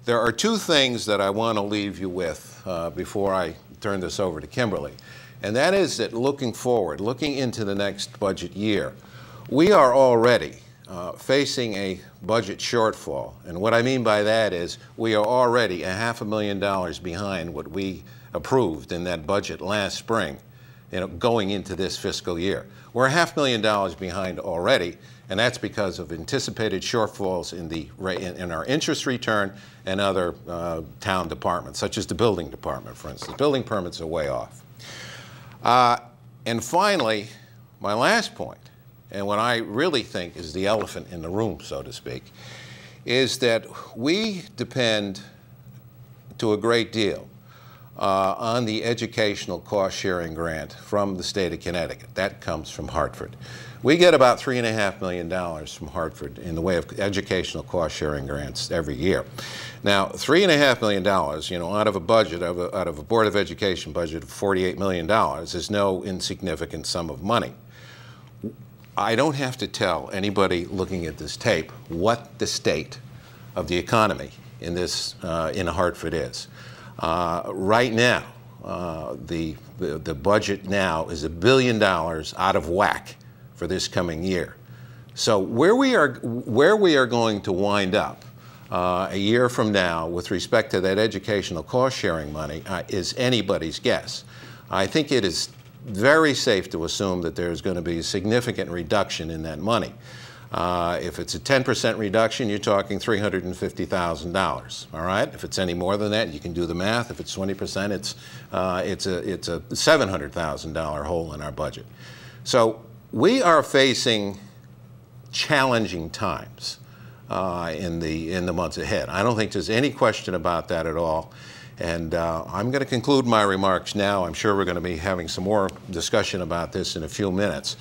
There are two things that I want to leave you with before I turn this over to Kimberly. And that is that looking forward, looking into the next budget year, we are already facing a budget shortfall. And what I mean by that is we are already $500,000 behind what we approved in that budget last spring, going into this fiscal year. We're $500,000 behind already, and that's because of anticipated shortfalls in our interest return and other town departments, such as the building department, for instance. Building permits are way off. And finally, my last point, and what I really think is the elephant in the room, so to speak, is that we depend to a great deal on the educational cost-sharing grant from the state of Connecticut. That comes from Hartford. We get about $3.5 million from Hartford in the way of educational cost-sharing grants every year. Now, $3.5 million, out of a budget, out of a Board of Education budget of $48 million is no insignificant sum of money. I don't have to tell anybody looking at this tape what the state of the economy in Hartford is. Right now, the budget now is $1 billion out of whack for this coming year. So where we are going to wind up a year from now with respect to that educational cost-sharing money is anybody's guess. I think it is very safe to assume that there's going to be a significant reduction in that money. If it's a 10% reduction, you're talking $350,000. All right. If it's any more than that, you can do the math. If it's 20%, it's a $700,000 hole in our budget. So we are facing challenging times in the months ahead. I don't think there's any question about that at all. And I'm going to conclude my remarks now. I'm sure we're going to be having some more discussion about this in a few minutes.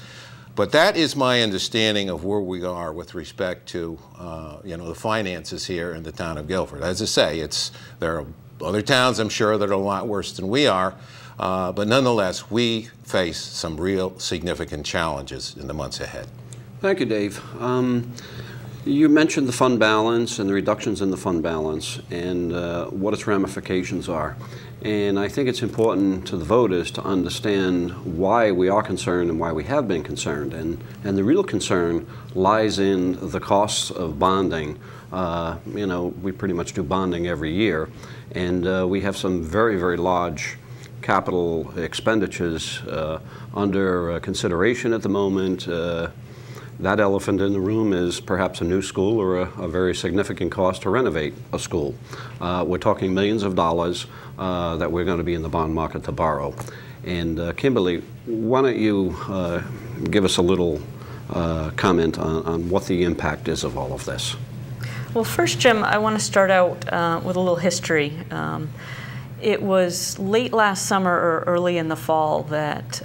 But that is my understanding of where we are with respect to the finances here in the town of Guilford. As I say, there are other towns, I'm sure, that are a lot worse than we are. But nonetheless, we face some real significant challenges in the months ahead. Thank you, Dave. You mentioned the fund balance and the reductions in the fund balance and what its ramifications are. And I think it's important to the voters to understand why we are concerned and why we have been concerned. And the real concern lies in the costs of bonding. We pretty much do bonding every year. And we have some very, very large capital expenditures under consideration at the moment. That elephant in the room is perhaps a new school or a very significant cost to renovate a school. We're talking millions of dollars that we're going to be in the bond market to borrow. And Kimberly, why don't you give us a little comment on what the impact is of all of this? Well, first, Jim, I want to start out with a little history. It was late last summer or early in the fall that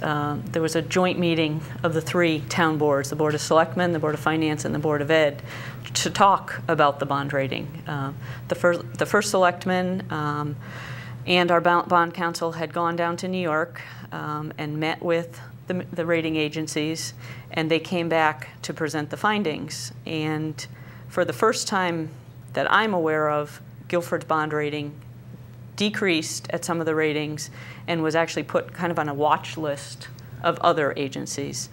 there was a joint meeting of the three town boards, the Board of Selectmen, the Board of Finance, and the Board of Ed, to talk about the bond rating. The first selectman and our bond council had gone down to New York and met with the rating agencies, and they came back to present the findings. And for the first time that I'm aware of, Guilford's bond rating decreased at some of the ratings and was actually put kind of on a watch list of other agencies.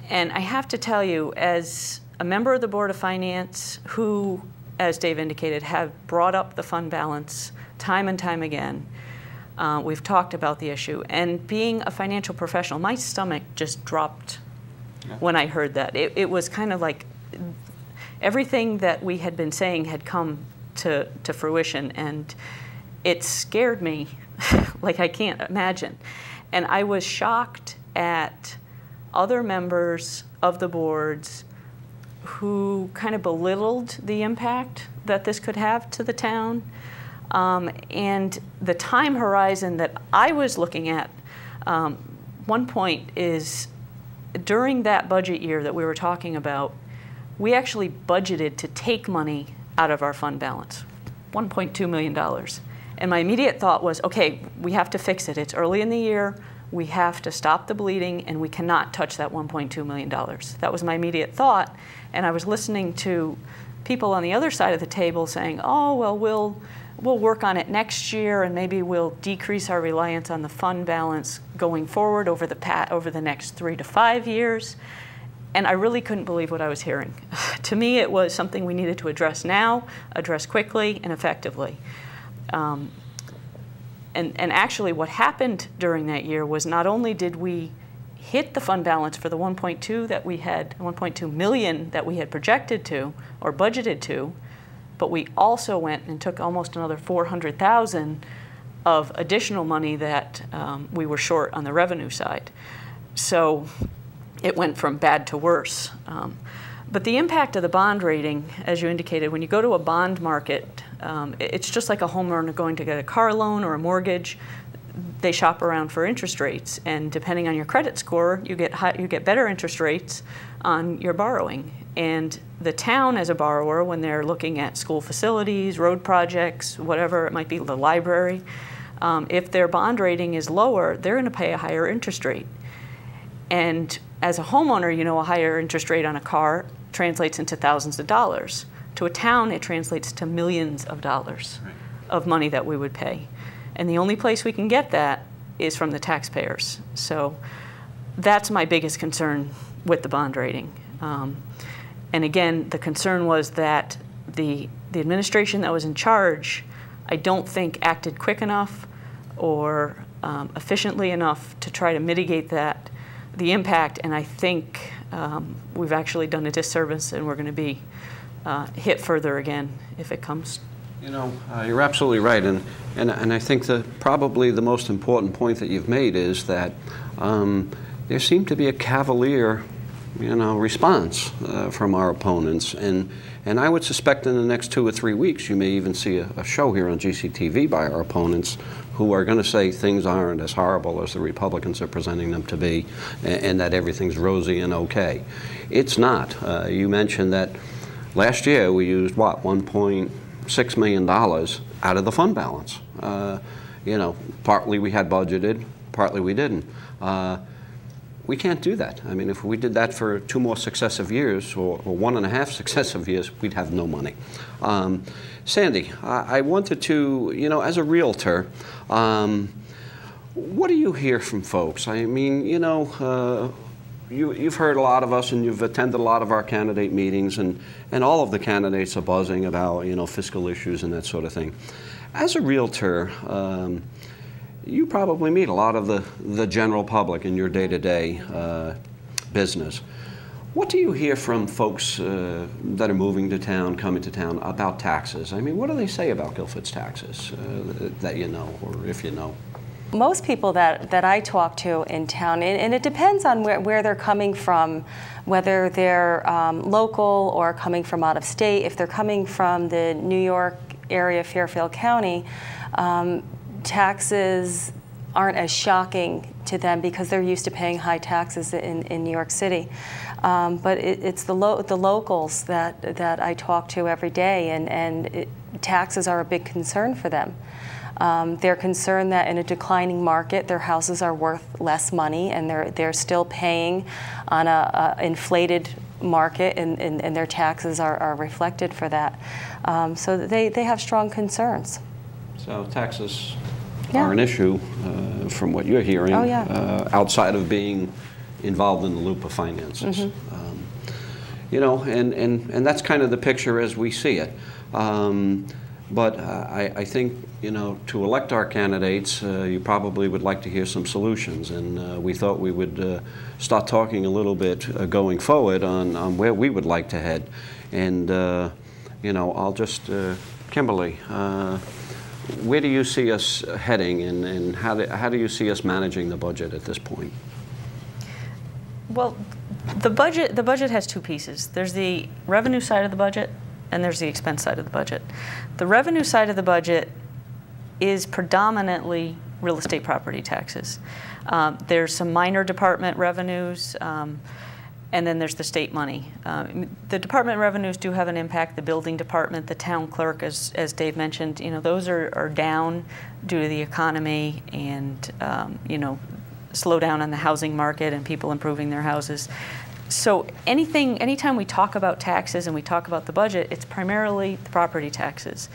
And I have to tell you, as a member of the Board of Finance who, as Dave indicated, have brought up the fund balance time and time again, we've talked about the issue. And being a financial professional, my stomach just dropped when I heard that. It was kind of like everything that we had been saying had come to fruition. And it scared me like I can't imagine. And I was shocked at other members of the boards who kind of belittled the impact that this could have to the town. And the time horizon that I was looking at, one point is during that budget year that we were talking about, we actually budgeted to take money out of our fund balance, $1.2 million. And my immediate thought was, okay, we have to fix it. It's early in the year. We have to stop the bleeding, and we cannot touch that $1.2 million. That was my immediate thought. And I was listening to people on the other side of the table saying, oh, well, we'll work on it next year, and maybe we'll decrease our reliance on the fund balance going forward over the next 3 to 5 years. And I really couldn't believe what I was hearing. To me, it was something we needed to address now, address quickly and effectively. And actually what happened during that year was not only did we hit the fund balance for the 1.2 million that we had projected to or budgeted to, but we also went and took almost another 400,000 of additional money that we were short on the revenue side. So it went from bad to worse. But the impact of the bond rating, as you indicated, when you go to a bond market, it's just like a homeowner going to get a car loan or a mortgage. They shop around for interest rates, and depending on your credit score, you get better interest rates on your borrowing. And the town as a borrower, when they're looking at school facilities, road projects, whatever it might be, the library, if their bond rating is lower, they're going to pay a higher interest rate. And as a homeowner, you know, a higher interest rate on a car translates into thousands of dollars. To a town, it translates to millions of dollars of money that we would pay. And the only place we can get that is from the taxpayers. So that's my biggest concern with the bond rating. And again, the concern was that the administration that was in charge, I don't think acted quick enough or efficiently enough to try to mitigate the impact. And I think we've actually done a disservice, and we're going to be hit further again if it comes. You know, you're absolutely right, and I think probably the most important point that you've made is that there seemed to be a cavalier, response from our opponents, and I would suspect in the next 2 or 3 weeks you may even see a show here on GCTV by our opponents who are going to say things aren't as horrible as the Republicans are presenting them to be, and that everything's rosy and okay. It's not. You mentioned that last year we used what, $1.6 million out of the fund balance. Partly we had budgeted, partly we didn't. We can't do that. I mean, if we did that for 2 more successive years or 1.5 successive years, we'd have no money. Sandy, I wanted to, as a realtor, what do you hear from folks? I mean, you've heard a lot of us, and you've attended a lot of our candidate meetings, and all of the candidates are buzzing about, fiscal issues and that sort of thing. As a realtor, you probably meet a lot of the general public in your day-to-day business. What do you hear from folks that are moving to town, coming to town, about taxes? I mean, what do they say about Guilford's taxes that you know, or if you know? Most people that I talk to in town, and it depends on where they're coming from, whether they're local or coming from out of state. If they're coming from the New York area, Fairfield County, taxes aren't as shocking to them because they're used to paying high taxes in New York City. But it's the locals that I talk to every day, and taxes are a big concern for them. They're concerned that in a declining market, their houses are worth less money, and they're still paying on a inflated market, and their taxes are reflected for that. So they have strong concerns. So taxes are an issue from what you're hearing, outside of being involved in the loop of finances. Mm-hmm. And that's kind of the picture as we see it. But I think, to elect our candidates, you probably would like to hear some solutions, and we thought we would start talking a little bit going forward on where we would like to head. And, I'll just, Kimberly, where do you see us heading, and how do you see us managing the budget at this point? Well, the budget has 2 pieces. There's the revenue side of the budget, and there's the expense side of the budget. The revenue side of the budget is predominantly real estate property taxes. There's some minor department revenues, and then there's the state money. The department revenues do have an impact. The building department, the town clerk, as Dave mentioned, those are down due to the economy and slowdown on the housing market and people improving their houses. So anytime we talk about taxes and we talk about the budget, it's primarily the property taxes.